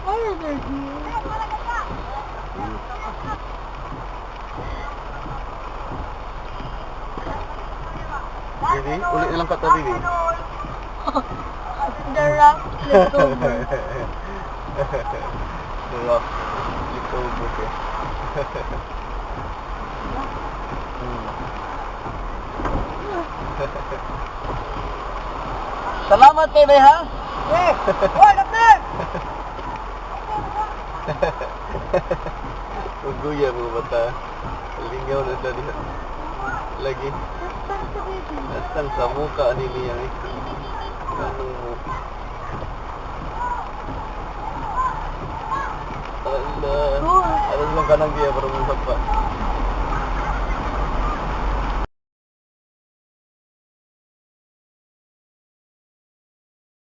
Bibi, ulit na lang ka to, Bibi. The rock leftover. The rock leftover eh. Salamat kay Bay ha. Hoy, Doctor! Uguya mga bata. Lingaw na sa diha. Lagi. Asang sa muka ni niya eh. Anong mo? Allah. Alam lang ka nang giya para mo sapa.